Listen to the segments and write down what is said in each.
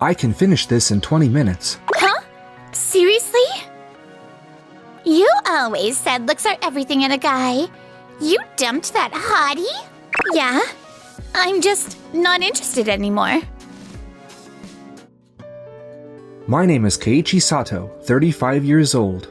I can finish this in 20 minutes. Huh? Seriously? You always said looks are everything in a guy. You dumped that hottie? Yeah. I'm just not interested anymore. My name is Keiichi Sato, 35 years old.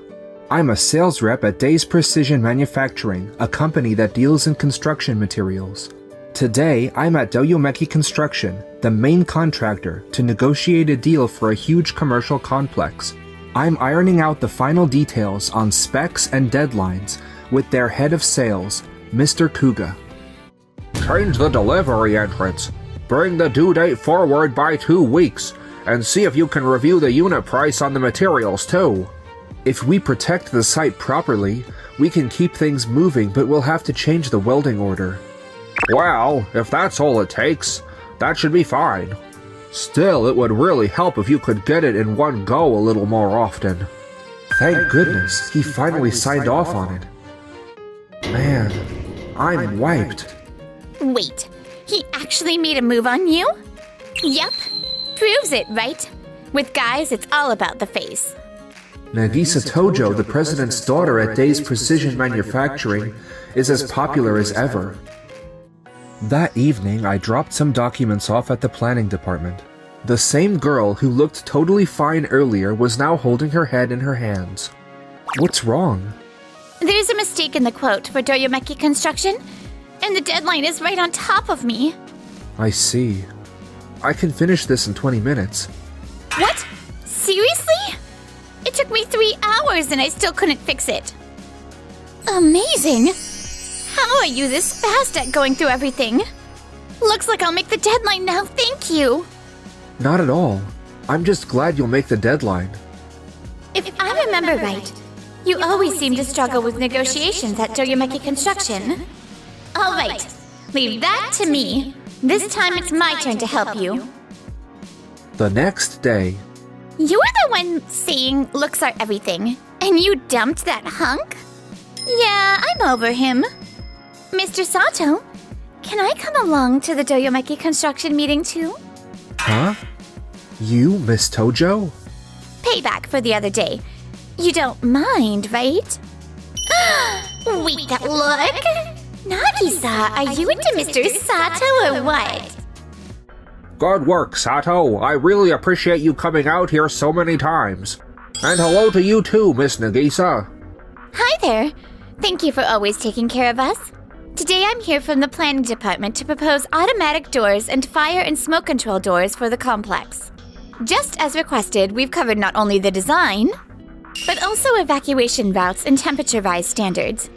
I'm a sales rep at Days Precision Manufacturing, a company that deals in construction materials. Today, I'm at Doyomeki Construction, the main contractor, to negotiate a deal for a huge commercial complex. I'm ironing out the final details on specs and deadlines with their head of sales, Mr. Kuga. Change the delivery entrance. Bring the due date forward by 2 weeks, and see if you can review the unit price on the materials too. If we protect the site properly, we can keep things moving, but we'll have to change the welding order. Well, if that's all it takes, that should be fine. Still, it would really help if you could get it in one go a little more often. Thank goodness, he finally signed off on it. Man, I'm wiped. Wait, he actually made a move on you? Yep, proves it, right? With guys, it's all about the face. Nagisa Tojo, the president's daughter at Days Precision Manufacturing, is as popular as ever. That evening, I dropped some documents off at the planning department. The same girl who looked totally fine earlier was now holding her head in her hands. What's wrong? There's a mistake in the quote for Doyomeki Construction, and the deadline is right on top of me. I see. I can finish this in 20 minutes. What? Seriously? It took me 3 hours and I still couldn't fix it. Amazing! How are you this fast at going through everything? Looks like I'll make the deadline now, thank you! Not at all. I'm just glad you'll make the deadline. If I remember right, you always seem to struggle with negotiations at Doyomeki Construction. Alright, leave that to me. This time it's my turn to help you. The next day, You were the one saying looks are everything, and you dumped that hunk? Yeah, I'm over him. Mr. Sato, can I come along to the Doyomeki construction meeting too? Huh? You, Miss Tojo? Payback for the other day. You don't mind, right? Wait, that look? Nagisa, are you into Mr. Sato or what? Good work, Sato. I really appreciate you coming out here so many times. And hello to you too, Miss Nagisa. Hi there. Thank you for always taking care of us. Today I'm here from the planning department to propose automatic doors and fire and smoke control doors for the complex. Just as requested, we've covered not only the design, but also evacuation routes and temperature rise standards.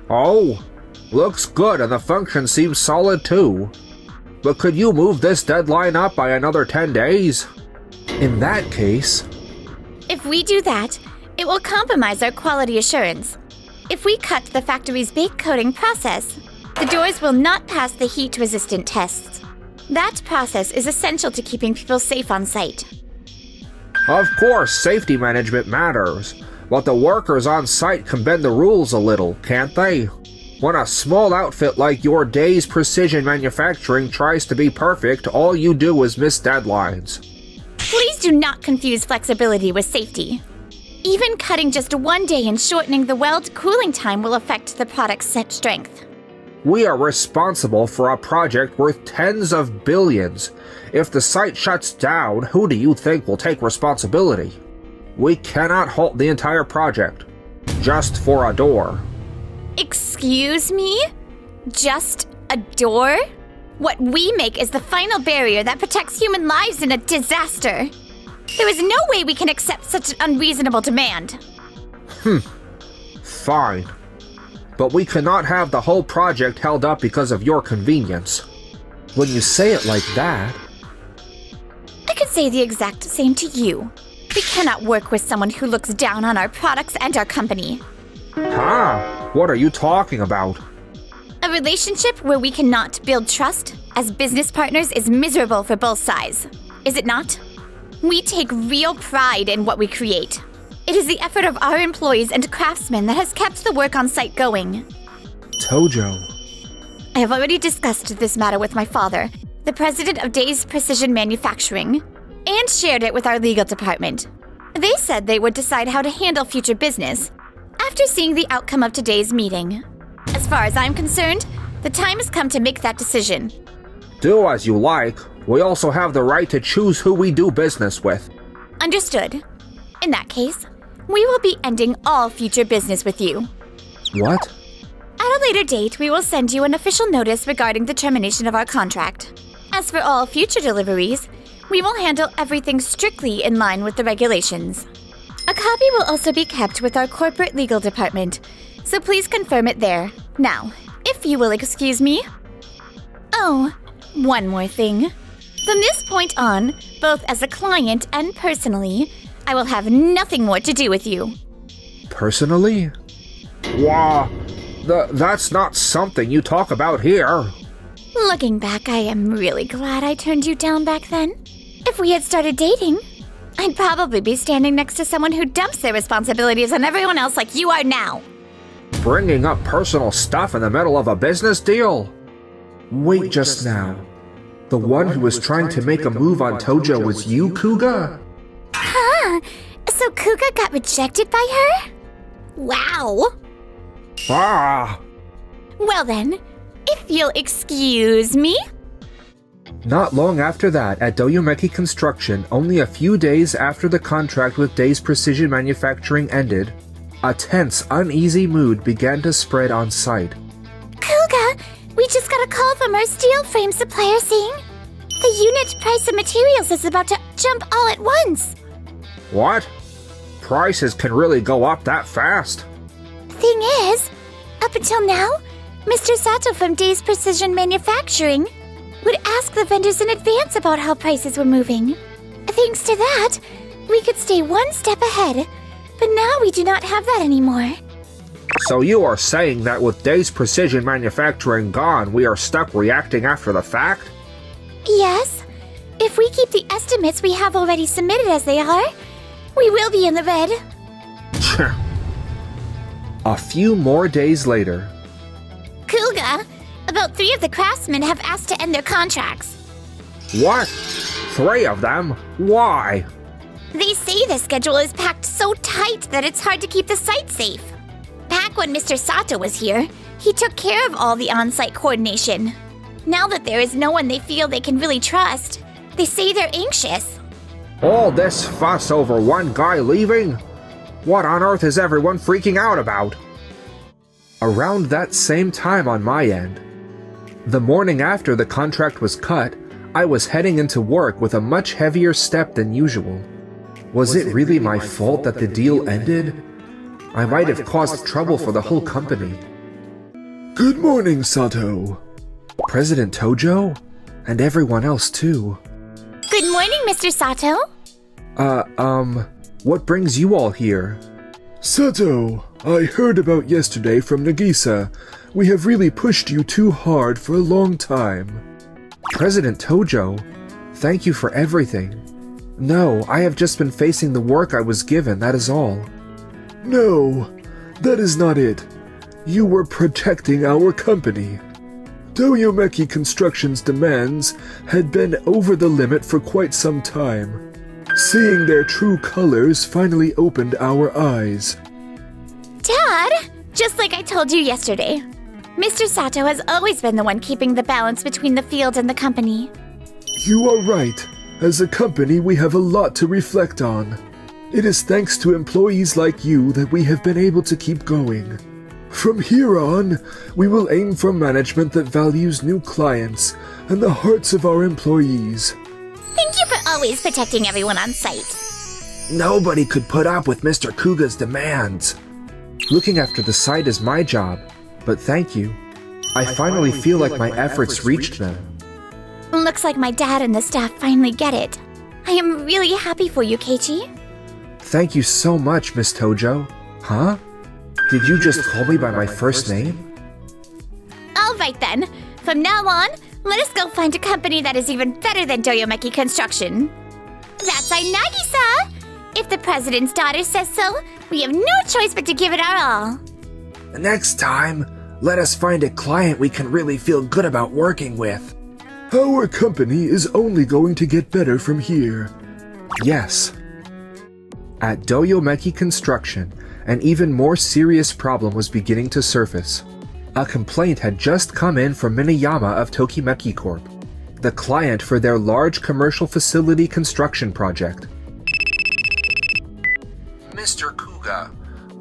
Oh, looks good and the function seems solid too. But could you move this deadline up by another 10 days? In that case... If we do that, it will compromise our quality assurance. If we cut the factory's bake coating process, the doors will not pass the heat-resistant tests. That process is essential to keeping people safe on site. Of course, safety management matters, but the workers on site can bend the rules a little, can't they? When a small outfit like your Days Precision Manufacturing tries to be perfect, all you do is miss deadlines. Please do not confuse flexibility with safety. Even cutting just 1 day and shortening the weld cooling time will affect the product's set strength. We are responsible for a project worth tens of billions. If the site shuts down, who do you think will take responsibility? We cannot halt the entire project, just for a door. Excuse me? Just a door? What we make is the final barrier that protects human lives in a disaster. There is no way we can accept such an unreasonable demand. Fine. But we cannot have the whole project held up because of your convenience. When you say it like that... I could say the exact same to you. We cannot work with someone who looks down on our products and our company. Huh? What are you talking about? A relationship where we cannot build trust as business partners is miserable for both sides, is it not? We take real pride in what we create. It is the effort of our employees and craftsmen that has kept the work on site going. Tojo. I have already discussed this matter with my father, the president of Days Precision Manufacturing. and shared it with our legal department. They said they would decide how to handle future business after seeing the outcome of today's meeting. As far as I'm concerned, the time has come to make that decision. Do as you like. We also have the right to choose who we do business with. Understood. In that case, we will be ending all future business with you. What? At a later date, we will send you an official notice regarding the termination of our contract. As for all future deliveries, we will handle everything strictly in line with the regulations. A copy will also be kept with our corporate legal department, so please confirm it there. Now, if you will excuse me. Oh, one more thing. From this point on, both as a client and personally, I will have nothing more to do with you. Personally? Wah, that's not something you talk about here. Looking back, I am really glad I turned you down back then. If we had started dating, I'd probably be standing next to someone who dumps their responsibilities on everyone else like you are now. Bringing up personal stuff in the middle of a business deal? Wait just now. The one who was trying to make a move on Tojo was you, Kuga? Huh? So Kuga got rejected by her? Wow. Ah! Well then, if you'll excuse me. Not long after that, at Doyomeki Construction, only a few days after the contract with Days Precision Manufacturing ended, a tense, uneasy mood began to spread on site. Kuga, we just got a call from our steel frame supplier saying the unit price of materials is about to jump all at once. What? Prices can really go up that fast? Thing is, up until now, Mr. Sato from Days Precision Manufacturing would ask the vendors in advance about how prices were moving. Thanks to that, we could stay one step ahead, but now we do not have that anymore. So you are saying that with Days Precision Manufacturing gone, we are stuck reacting after the fact? Yes. If we keep the estimates we have already submitted as they are, we will be in the red. A few more days later. Kuga, about 3 of the craftsmen have asked to end their contracts. What? 3 of them? Why? They say the schedule is packed so tight that it's hard to keep the site safe. Back when Mr. Sato was here, he took care of all the on-site coordination. Now that there is no one they feel they can really trust, they say they're anxious. All this fuss over one guy leaving? What on earth is everyone freaking out about? Around that same time on my end. The morning after the contract was cut, I was heading into work with a much heavier step than usual. Was it really my fault that the deal ended? I might have caused trouble for the whole company. Good morning, Sato. President Tojo? And everyone else too. Good morning, Mr. Sato. What brings you all here? Sato, I heard about yesterday from Nagisa. We have really pushed you too hard for a long time. President Tojo, thank you for everything. No, I have just been facing the work I was given, that is all. No, that is not it. You were protecting our company. Doyomeki Construction's demands had been over the limit for quite some time. Seeing their true colors finally opened our eyes. Dad, just like I told you yesterday, Mr. Sato has always been the one keeping the balance between the field and the company. You are right. As a company, we have a lot to reflect on. It is thanks to employees like you that we have been able to keep going. From here on, we will aim for management that values new clients and the hearts of our employees. Thank you for always protecting everyone on site. Nobody could put up with Mr. Kuga's demands. Looking after the site is my job, but thank you. I finally feel like my efforts reached them. Looks like my dad and the staff finally get it. I am really happy for you, Keiichi. Thank you so much, Miss Tojo. Huh? Did you just call me by my first name? Alright then, from now on, let us go find a company that is even better than Doyomeki Construction. That's our Nagisa! If the president's daughter says so, we have no choice but to give it our all. Next time, let us find a client we can really feel good about working with. Our company is only going to get better from here. Yes. At Doyomeki Construction, an even more serious problem was beginning to surface. A complaint had just come in from Minayama of Tokimeki Corp., the client for their large commercial facility construction project. Mr. Kuga,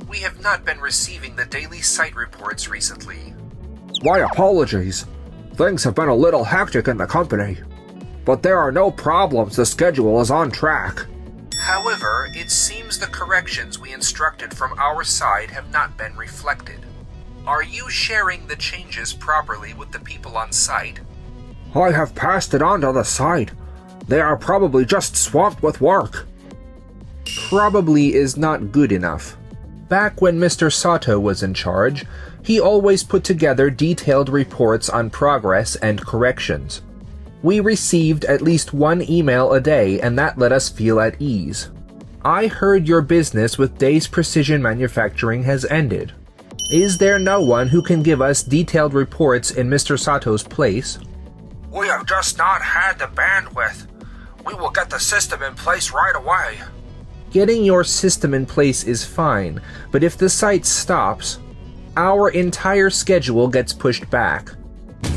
we have not been receiving the daily site reports recently. My apologies. Things have been a little hectic in the company. But there are no problems, the schedule is on track. However, it seems the corrections we instructed from our side have not been reflected. Are you sharing the changes properly with the people on site? I have passed it on to the site. They are probably just swamped with work. Probably is not good enough. Back when Mr. Sato was in charge, he always put together detailed reports on progress and corrections. We received at least one email a day, and that let us feel at ease. I heard your business with Days Precision Manufacturing has ended. Is there no one who can give us detailed reports in Mr. Sato's place? We have just not had the bandwidth. We will get the system in place right away. Getting your system in place is fine, but if the site stops, our entire schedule gets pushed back.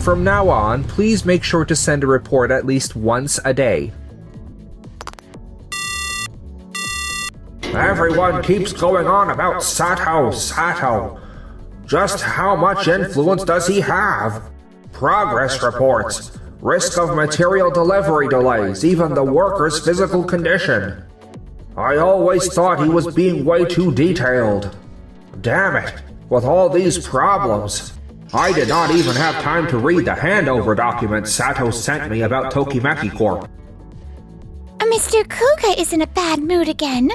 From now on, please make sure to send a report at least once a day. Everyone keeps going on about Sato. Just how much influence does he have? Progress reports, risk of material delivery delays, even the worker's physical condition. I always thought he was being way too detailed. Damn it, with all these problems. I did not even have time to read the handover document Sato sent me about Tokimeki Corp. Mr. Kuga is in a bad mood again.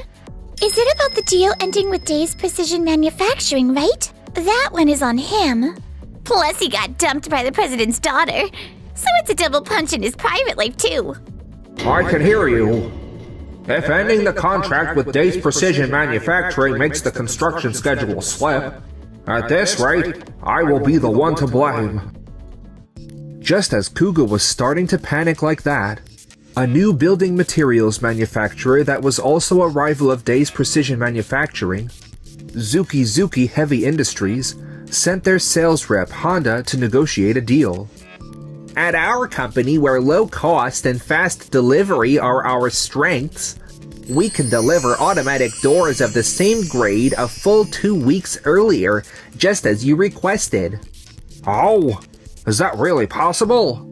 Is it about the deal ending with Days Precision Manufacturing, right? That one is on him. Plus he got dumped by the president's daughter, so it's a double punch in his private life too. I can hear you. If ending the contract with Days Precision Manufacturing makes the construction schedule slip, at this rate, I will be the one to blame. Just as Kuga was starting to panic like that, a new building materials manufacturer that was also a rival of Days Precision Manufacturing, Zuki Heavy Industries, sent their sales rep Honda to negotiate a deal. At our company, where low cost and fast delivery are our strengths, we can deliver automatic doors of the same grade a full 2 weeks earlier, just as you requested. Oh, is that really possible?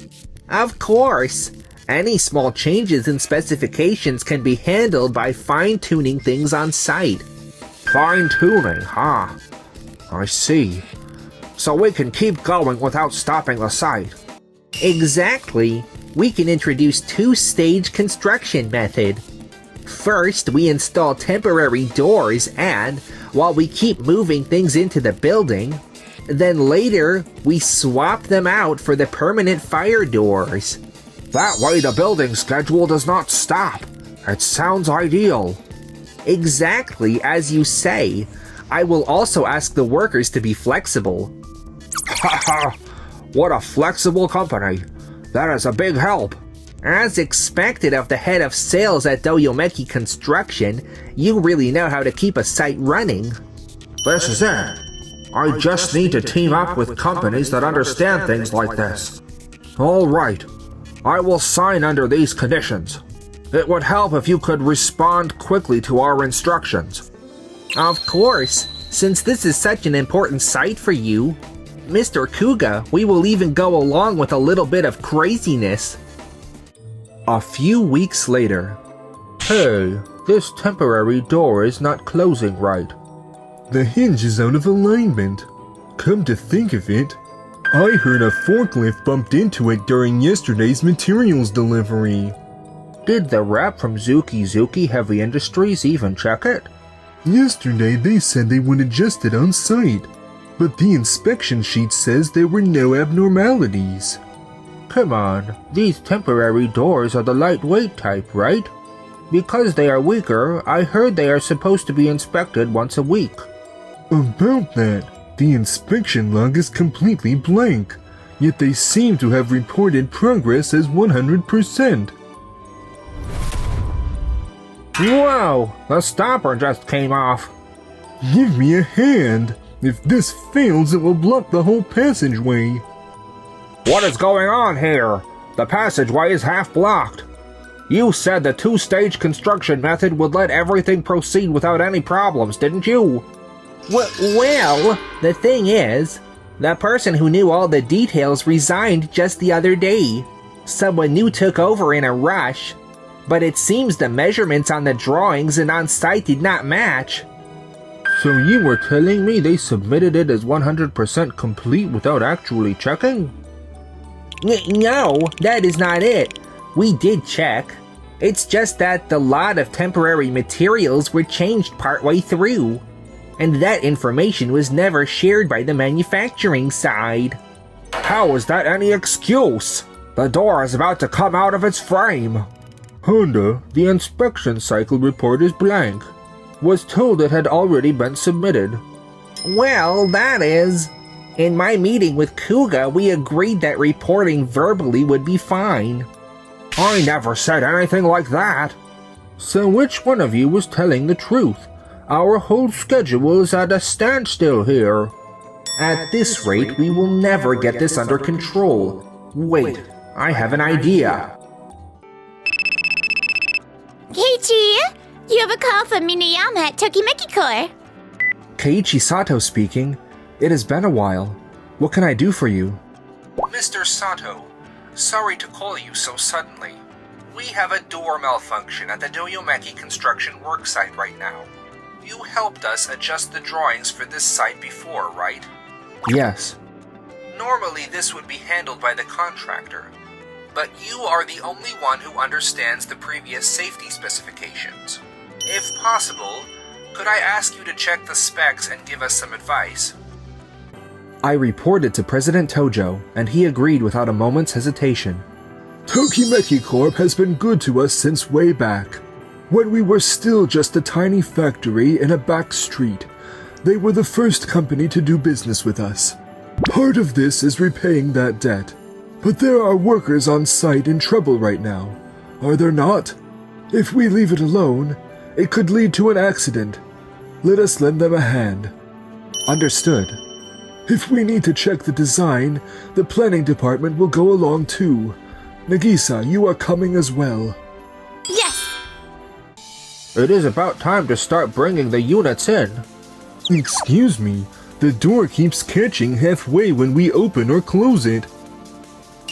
Of course. Any small changes in specifications can be handled by fine-tuning things on site. Fine-tuning, huh? I see. So we can keep going without stopping the site. Exactly. We can introduce two-stage construction method. First, we install temporary doors and, while we keep moving things into the building, then later, we swap them out for the permanent fire doors. That way the building schedule does not stop. It sounds ideal. Exactly as you say. I will also ask the workers to be flexible. Haha, what a flexible company. That is a big help. As expected of the head of sales at Doyomeki Construction, you really know how to keep a site running. This is it. I just need to team up with companies that understand things like this. All right. I will sign under these conditions. It would help if you could respond quickly to our instructions. Of course, since this is such an important site for you. Mr. Kuga, we will even go along with a little bit of craziness. A few weeks later. Hey, this temporary door is not closing right. The hinge is out of alignment. Come to think of it, I heard a forklift bumped into it during yesterday's materials delivery. Did the rep from Zuki Heavy Industries even check it? Yesterday they said they would adjust it on site, but the inspection sheet says there were no abnormalities. Come on, these temporary doors are the lightweight type, right? Because they are weaker, I heard they are supposed to be inspected once a week. About that, the inspection log is completely blank, yet they seem to have reported progress as 100%. Whoa, the stopper just came off. Give me a hand. If this fails, it will block the whole passageway. What is going on here? The passageway is half blocked. You said the two-stage construction method would let everything proceed without any problems, didn't you? Well, the thing is, the person who knew all the details resigned just the other day. Someone new took over in a rush, but it seems the measurements on the drawings and on site did not match. So you were telling me they submitted it as 100% complete without actually checking? No, that is not it. We did check. It's just that the lot of temporary materials were changed partway through, and that information was never shared by the manufacturing side. How is that any excuse? The door is about to come out of its frame. Honda, the inspection cycle report is blank. Was told it had already been submitted. Well, that is. In my meeting with Kuga, we agreed that reporting verbally would be fine. I never said anything like that. So which one of you was telling the truth? Our whole schedule is at a standstill here. At this rate, we will never get this under control. Wait, I have an idea. Keiichi, you have a call from Minayama at Tokimeki Corps. Keiichi Sato speaking. It has been a while. What can I do for you? Mr. Sato, sorry to call you so suddenly. We have a door malfunction at the Doyomeki construction worksite right now. You helped us adjust the drawings for this site before, right? Yes. Normally this would be handled by the contractor, but you are the only one who understands the previous safety specifications. If possible, could I ask you to check the specs and give us some advice? I reported to President Tojo, and he agreed without a moment's hesitation. Tokimeki Corp has been good to us since way back. When we were still just a tiny factory in a back street, they were the first company to do business with us. Part of this is repaying that debt. But there are workers on site in trouble right now, are there not? If we leave it alone, it could lead to an accident. Let us lend them a hand. Understood. If we need to check the design, the planning department will go along too. Nagisa, you are coming as well. Yes! It is about time to start bringing the units in. Excuse me, the door keeps catching halfway when we open or close it.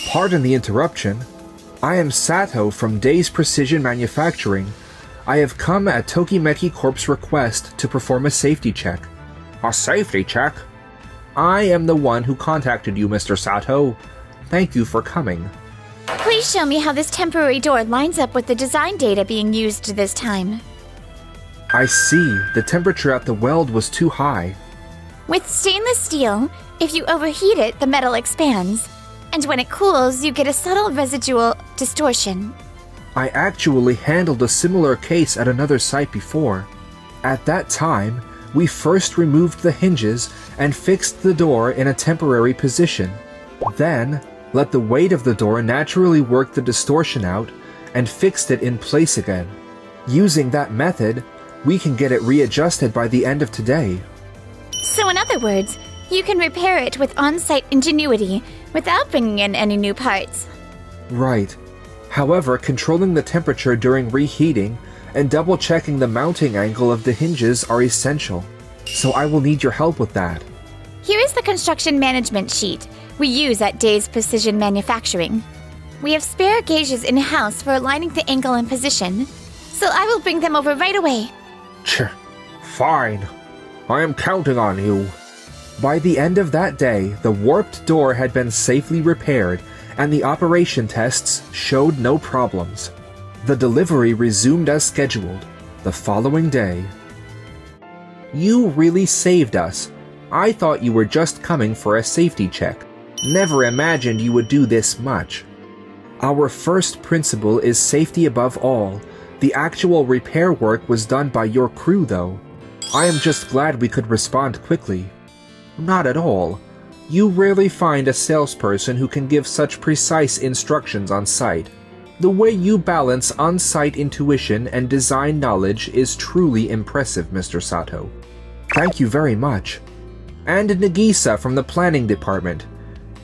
Pardon the interruption. I am Sato from Days Precision Manufacturing. I have come at Tokimeki Corp's request to perform a safety check. A safety check? I am the one who contacted you, Mr. Sato. Thank you for coming. Please show me how this temporary door lines up with the design data being used this time. I see. The temperature at the weld was too high. With stainless steel, if you overheat it, the metal expands. And when it cools, you get a subtle residual distortion. I actually handled a similar case at another site before. At that time, we first removed the hinges and fixed the door in a temporary position. Then, let the weight of the door naturally work the distortion out and fixed it in place again. Using that method, we can get it readjusted by the end of today. So in other words, you can repair it with on-site ingenuity without bringing in any new parts. Right. However, controlling the temperature during reheating and double-checking the mounting angle of the hinges are essential. So I will need your help with that. Here is the construction management sheet we use at Days Precision Manufacturing. We have spare gauges in-house for aligning the angle and position, so I will bring them over right away. Fine. I am counting on you. By the end of that day, the warped door had been safely repaired, and the operation tests showed no problems. The delivery resumed as scheduled, the following day. You really saved us. I thought you were just coming for a safety check. Never imagined you would do this much. Our first principle is safety above all. The actual repair work was done by your crew, though. I am just glad we could respond quickly. Not at all. You rarely find a salesperson who can give such precise instructions on site. The way you balance on-site intuition and design knowledge is truly impressive, Mr. Sato. Thank you very much. And Nagisa from the planning department.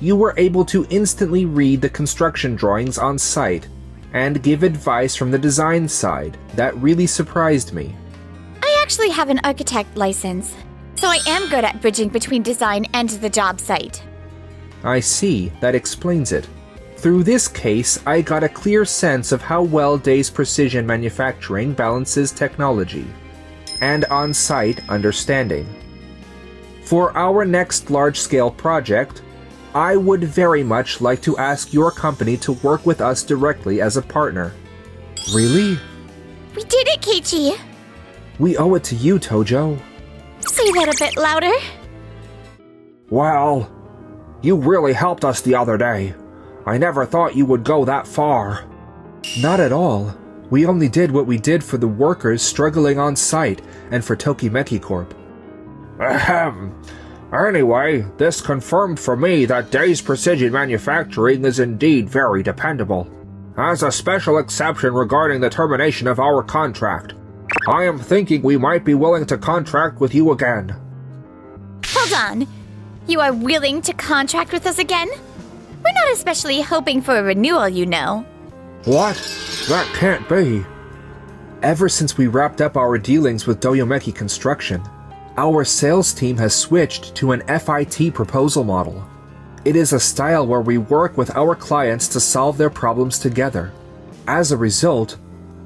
You were able to instantly read the construction drawings on site and give advice from the design side. That really surprised me. I actually have an architect license, so I am good at bridging between design and the job site. I see, that explains it. Through this case, I got a clear sense of how well Day's Precision Manufacturing balances technology and on-site understanding. For our next large-scale project, I would very much like to ask your company to work with us directly as a partner. Really? We did it, Keiichi! We owe it to you, Tojo. Say that a bit louder. Well, you really helped us the other day. I never thought you would go that far. Not at all. We only did what we did for the workers struggling on site and for Tokimeki Corp. Ahem. Anyway, this confirmed for me that Day's Precision Manufacturing is indeed very dependable. As a special exception regarding the termination of our contract, I am thinking we might be willing to contract with you again. Hold on. You are willing to contract with us again? We're not especially hoping for a renewal, you know. What? That can't be. Ever since we wrapped up our dealings with Doyomeki Construction, our sales team has switched to an FIT proposal model. It is a style where we work with our clients to solve their problems together. As a result,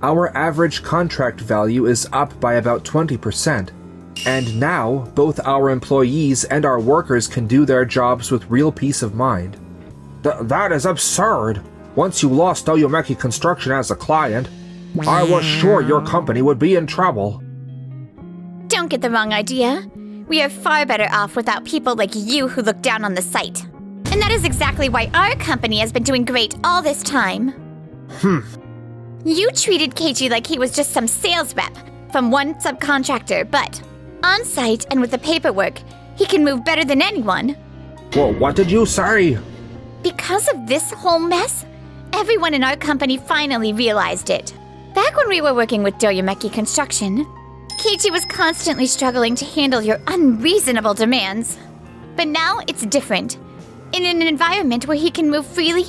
our average contract value is up by about 20%. And now, both our employees and our workers can do their jobs with real peace of mind. That is absurd. Once you lost Doyomeki Construction as a client, I was sure your company would be in trouble. Don't get the wrong idea. We are far better off without people like you who look down on the site. And that is exactly why our company has been doing great all this time. You treated Keiichi like he was just some sales rep from one subcontractor, but on site and with the paperwork, he can move better than anyone. Well, what did you say? Because of this whole mess, everyone in our company finally realized it. Back when we were working with Doyomeki Construction, Keiichi was constantly struggling to handle your unreasonable demands. But now it's different. In an environment where he can move freely,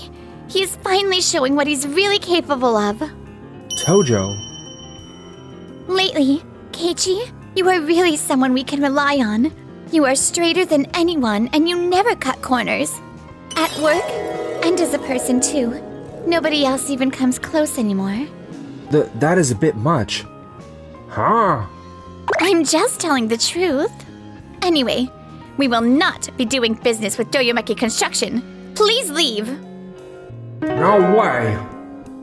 he is finally showing what he's really capable of. Tojo. Lately, Keiichi, you are really someone we can rely on. You are straighter than anyone and you never cut corners. At work, and as a person too. Nobody else even comes close anymore. That is a bit much. Huh? I'm just telling the truth. Anyway, we will not be doing business with Doyomeki Construction. Please leave. No way.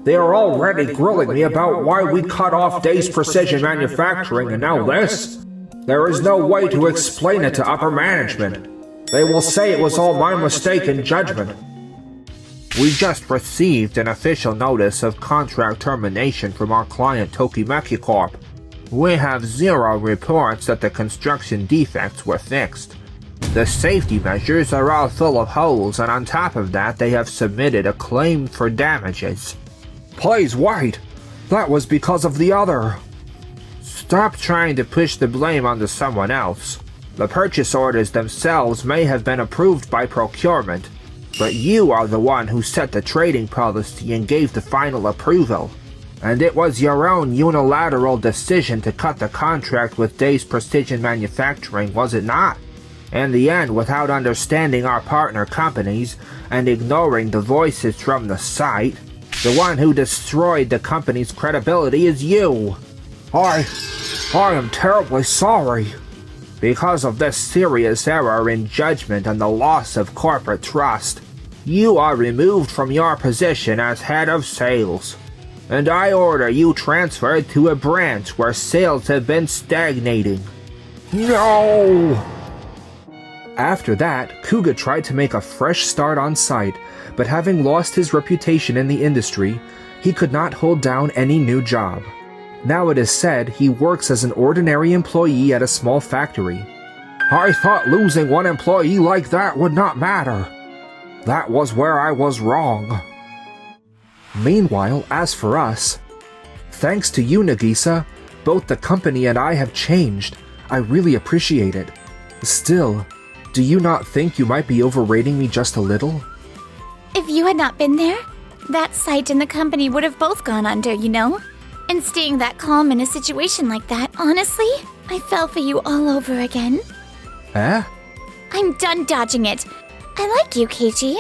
They are already grilling me about why we cut off Day's Precision Manufacturing and now this. There is no way to explain it to upper management. They will say it was all my mistake and judgment. We just received an official notice of contract termination from our client Tokimeki Corp. We have zero reports that the construction defects were fixed. The safety measures are all full of holes, and on top of that they have submitted a claim for damages. Please wait! That was because of the other. Stop trying to push the blame onto someone else. The purchase orders themselves may have been approved by procurement, but you are the one who set the trading policy and gave the final approval. And it was your own unilateral decision to cut the contract with Day's Precision Manufacturing, was it not? In the end, without understanding our partner companies and ignoring the voices from the site, the one who destroyed the company's credibility is you. I am terribly sorry. Because of this serious error in judgment and the loss of corporate trust, you are removed from your position as head of sales. And I order you transferred to a branch where sales have been stagnating. No! After that, Kuga tried to make a fresh start on site, but having lost his reputation in the industry, he could not hold down any new job. Now it is said he works as an ordinary employee at a small factory. I thought losing one employee like that would not matter. That was where I was wrong. Meanwhile, as for us, thanks to you, Nagisa, both the company and I have changed. I really appreciate it. Still, do you not think you might be overrating me just a little? If you had not been there, that site and the company would have both gone under, you know? And staying that calm in a situation like that, honestly, I fell for you all over again. Eh? I'm done dodging it. I like you, Keiichi.